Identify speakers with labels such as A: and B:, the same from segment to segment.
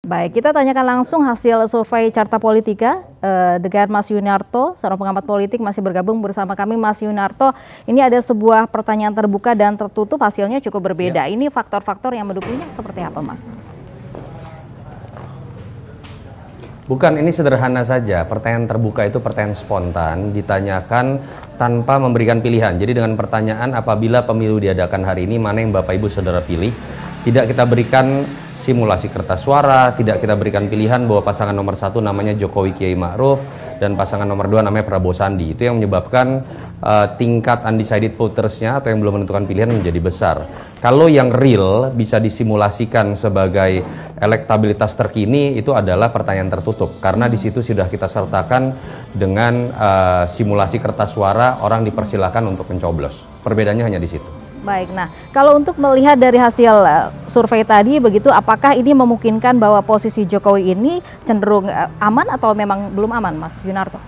A: Baik, kita tanyakan langsung hasil survei Carta Politika dengan Mas Yunarto, seorang pengamat politik masih bergabung bersama kami. Mas Yunarto, ini ada sebuah pertanyaan terbuka dan tertutup, hasilnya cukup berbeda. Ya. Ini faktor-faktor yang mendukungnya seperti apa, Mas?
B: Bukan, ini sederhana saja. Pertanyaan terbuka itu pertanyaan spontan, ditanyakan tanpa memberikan pilihan. Jadi dengan pertanyaan apabila pemilu diadakan hari ini, mana yang Bapak Ibu Saudara pilih? Tidak kita berikan simulasi kertas suara, tidak kita berikan pilihan bahwa pasangan nomor 1 namanya Jokowi Kiai Ma'ruf dan pasangan nomor 2 namanya Prabowo Sandi. Itu yang menyebabkan tingkat undecided votersnya atau yang belum menentukan pilihan menjadi besar. Kalau yang real bisa disimulasikan sebagai elektabilitas terkini, itu adalah pertanyaan tertutup karena di situ sudah kita sertakan dengan simulasi kertas suara, orang dipersilakan untuk mencoblos. Perbedaannya hanya di situ.
A: Baik, nah kalau untuk melihat dari hasil survei tadi begitu, apakah ini memungkinkan bahwa posisi Jokowi ini cenderung aman atau memang belum aman, Mas Yunarto?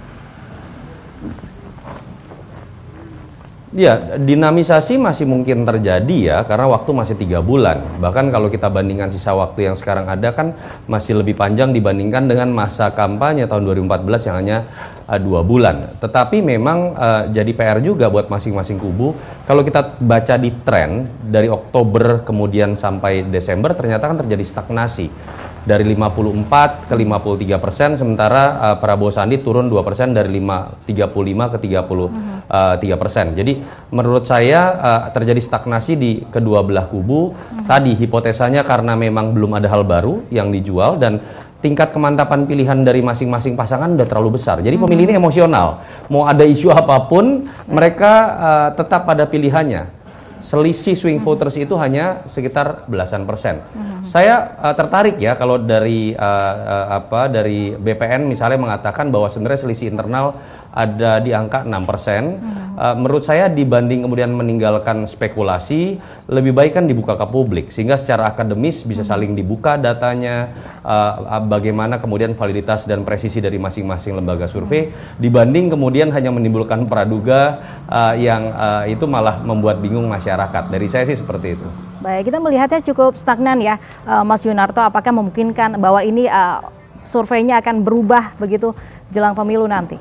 B: Ya, dinamisasi masih mungkin terjadi ya, karena waktu masih 3 bulan. Bahkan kalau kita bandingkan sisa waktu yang sekarang ada kan masih lebih panjang dibandingkan dengan masa kampanye tahun 2014 yang hanya 2 bulan. Tetapi memang jadi PR juga buat masing-masing kubu. Kalau kita baca di tren dari Oktober kemudian sampai Desember, ternyata kan terjadi stagnasi. Dari 54 ke 53%, sementara Prabowo Sandi turun 2% dari 35 ke 33%. Jadi menurut saya terjadi stagnasi di kedua belah kubu. Tadi hipotesanya karena memang belum ada hal baru yang dijual dan tingkat kemantapan pilihan dari masing-masing pasangan udah terlalu besar. Jadi pemilih ini emosional. Mau ada isu apapun, mereka tetap pada pilihannya. Selisih swing voters itu hanya sekitar belasan persen. Saya tertarik ya kalau dari dari BPN misalnya mengatakan bahwa sebenarnya selisih internal ada di angka 6%. Menurut saya dibanding kemudian meninggalkan spekulasi, lebih baik kan dibuka ke publik sehingga secara akademis bisa saling dibuka datanya, bagaimana kemudian validitas dan presisi dari masing-masing lembaga survei, dibanding kemudian hanya menimbulkan praduga yang itu malah membuat bingung masyarakat. Dari saya sih seperti itu.
A: Baik, kita melihatnya cukup stagnan ya, Mas Yunarto. Apakah memungkinkan bahwa ini surveinya akan berubah begitu jelang pemilu nanti?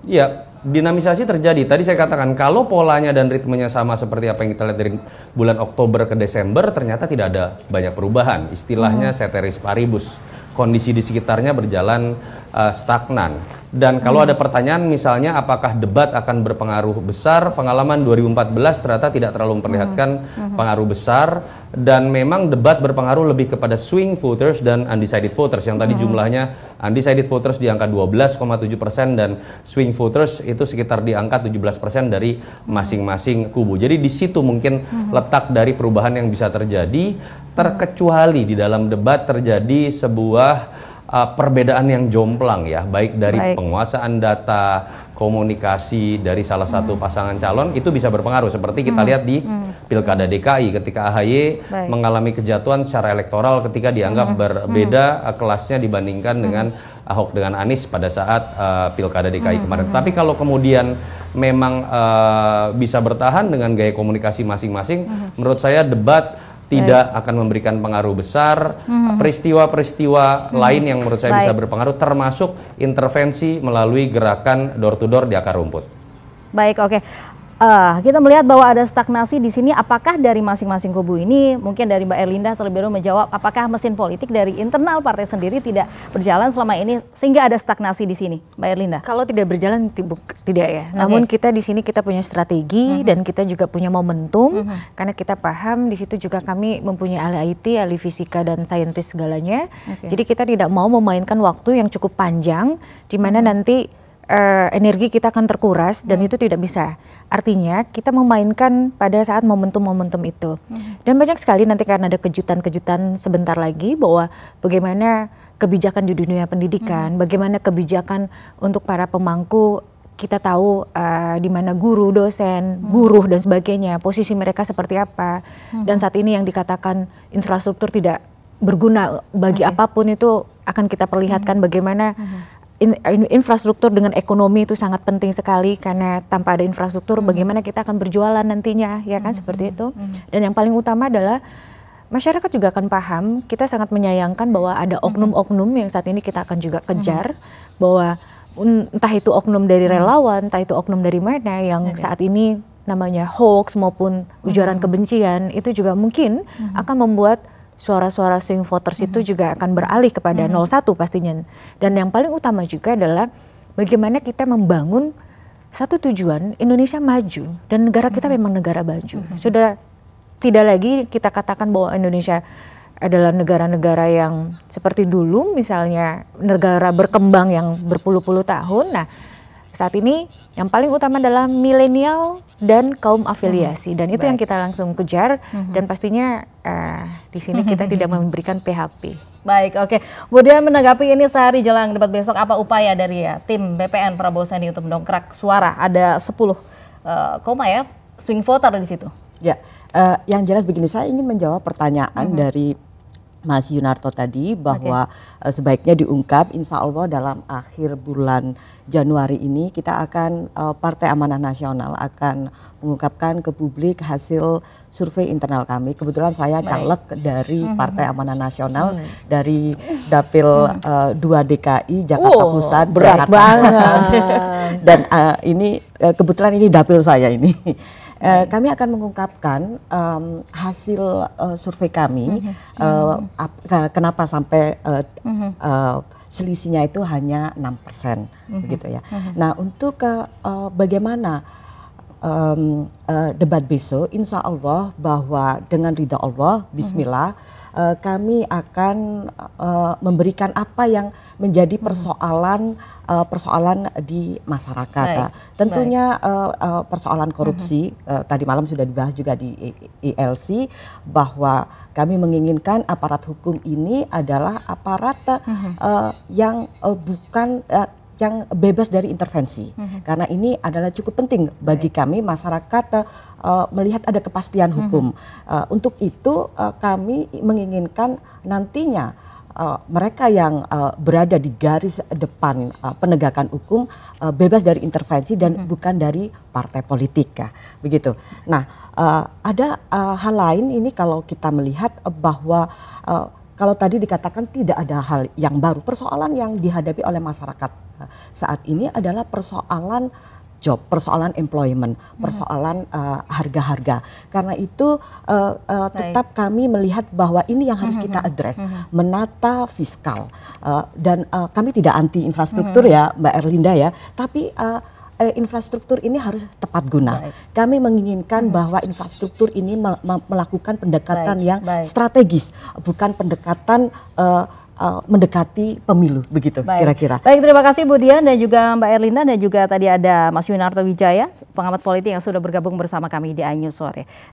B: Ya, dinamisasi terjadi. Tadi saya katakan kalau polanya dan ritmenya sama seperti apa yang kita lihat dari bulan Oktober ke Desember, ternyata tidak ada banyak perubahan. Istilahnya ceteris paribus. Kondisi di sekitarnya berjalan stagnan. Dan kalau ada pertanyaan misalnya apakah debat akan berpengaruh besar, pengalaman 2014 ternyata tidak terlalu memperlihatkan pengaruh besar, dan memang debat berpengaruh lebih kepada swing voters dan undecided voters yang tadi jumlahnya undecided voters di angka 12,7% dan swing voters itu sekitar di angka 17% dari masing-masing kubu. Jadi di situ mungkin letak dari perubahan yang bisa terjadi, terkecuali di dalam debat terjadi sebuah perbedaan yang jomplang ya, baik dari penguasaan data, komunikasi dari salah satu pasangan calon, itu bisa berpengaruh seperti kita lihat di Pilkada DKI ketika AHY mengalami kejatuhan secara elektoral ketika dianggap berbeda kelasnya dibandingkan dengan Ahok dengan Anies pada saat Pilkada DKI kemarin. Tapi kalau kemudian memang bisa bertahan dengan gaya komunikasi masing-masing, menurut saya debat tidak akan memberikan pengaruh besar. Peristiwa-peristiwa lain yang menurut saya bisa berpengaruh termasuk intervensi melalui gerakan door to door di akar rumput.
A: Baik, oke. Kita melihat bahwa ada stagnasi di sini. Apakah dari masing-masing kubu ini, mungkin dari Mbak Erlinda terlebih dahulu menjawab, apakah mesin politik dari internal partai sendiri tidak berjalan selama ini sehingga ada stagnasi di sini, Mbak Erlinda?
C: Kalau tidak berjalan tidak ya. Namun kita di sini kita punya strategi dan kita juga punya momentum karena kita paham di situ juga kami mempunyai ahli IT, ahli fisika dan saintis segalanya. Jadi kita tidak mau memainkan waktu yang cukup panjang di mana nanti energi kita akan terkuras dan itu tidak bisa. Artinya kita memainkan pada saat momentum-momentum itu. Dan banyak sekali nanti karena ada kejutan-kejutan sebentar lagi bahwa bagaimana kebijakan di dunia pendidikan, bagaimana kebijakan untuk para pemangku, kita tahu di mana guru, dosen, buruh dan sebagainya, posisi mereka seperti apa. Dan saat ini yang dikatakan infrastruktur tidak berguna bagi apapun itu akan kita perlihatkan bagaimana infrastruktur dengan ekonomi itu sangat penting sekali, karena tanpa ada infrastruktur bagaimana kita akan berjualan nantinya, ya kan, seperti itu. Dan yang paling utama adalah masyarakat juga akan paham. Kita sangat menyayangkan bahwa ada oknum-oknum yang saat ini kita akan juga kejar, bahwa entah itu oknum dari relawan, entah itu oknum dari mana yang saat ini namanya hoax maupun ujaran kebencian, itu juga mungkin akan membuat suara-suara swing voters itu juga akan beralih kepada 01 pastinya. Dan yang paling utama juga adalah bagaimana kita membangun satu tujuan, Indonesia maju, dan negara kita memang negara maju. Sudah tidak lagi kita katakan bahwa Indonesia adalah negara-negara yang seperti dulu, misalnya negara berkembang yang berpuluh-puluh tahun. Nah, saat ini yang paling utama adalah milenial dan kaum afiliasi, dan itu yang kita langsung kejar, dan pastinya di sini kita tidak memberikan PHP.
A: Baik, oke. Kemudian menanggapi ini sehari jelang debat besok, apa upaya dari tim BPN Prabowo Sandi untuk mendongkrak suara? Ada 10 swing voter di situ.
D: Ya, yang jelas begini, saya ingin menjawab pertanyaan dari Mas Yunarto tadi bahwa sebaiknya diungkap, insya Allah dalam akhir bulan Januari ini kita akan Partai Amanah Nasional akan mengungkapkan ke publik hasil survei internal kami. Kebetulan saya caleg dari Partai Amanah Nasional dari Dapil 2 DKI Jakarta Pusat.
C: Berat
D: Jakarta
C: banget.
D: Dan ini kebetulan ini dapil saya ini. Kami akan mengungkapkan hasil survei kami, kenapa sampai selisihnya itu hanya 6%, begitu ya. Nah, untuk bagaimana debat besok, insya Allah bahwa dengan ridha Allah, Bismillah, kami akan memberikan apa yang menjadi persoalan di masyarakat. Tentunya persoalan korupsi, tadi malam sudah dibahas juga di ILC, bahwa kami menginginkan aparat hukum ini adalah aparat yang bukan yang bebas dari intervensi, karena ini adalah cukup penting bagi kami masyarakat melihat ada kepastian hukum. Untuk itu kami menginginkan nantinya mereka yang berada di garis depan penegakan hukum bebas dari intervensi dan bukan dari partai politik, ya, begitu. Nah, ada hal lain ini kalau kita melihat bahwa kalau tadi dikatakan tidak ada hal yang baru, persoalan yang dihadapi oleh masyarakat saat ini adalah persoalan job, persoalan employment, persoalan harga-harga. Karena itu tetap kami melihat bahwa ini yang harus kita address, menata fiskal. Dan kami tidak anti infrastruktur ya Mbak Erlinda ya, tapi infrastruktur ini harus tepat guna. Kami menginginkan bahwa infrastruktur ini melakukan pendekatan yang strategis, bukan pendekatan mendekati pemilu, begitu kira-kira.
A: Baik, terima kasih Bu Dian dan juga Mbak Erlinda, dan juga tadi ada Mas Yunarto Wijaya, pengamat politik yang sudah bergabung bersama kami di iNews Sore.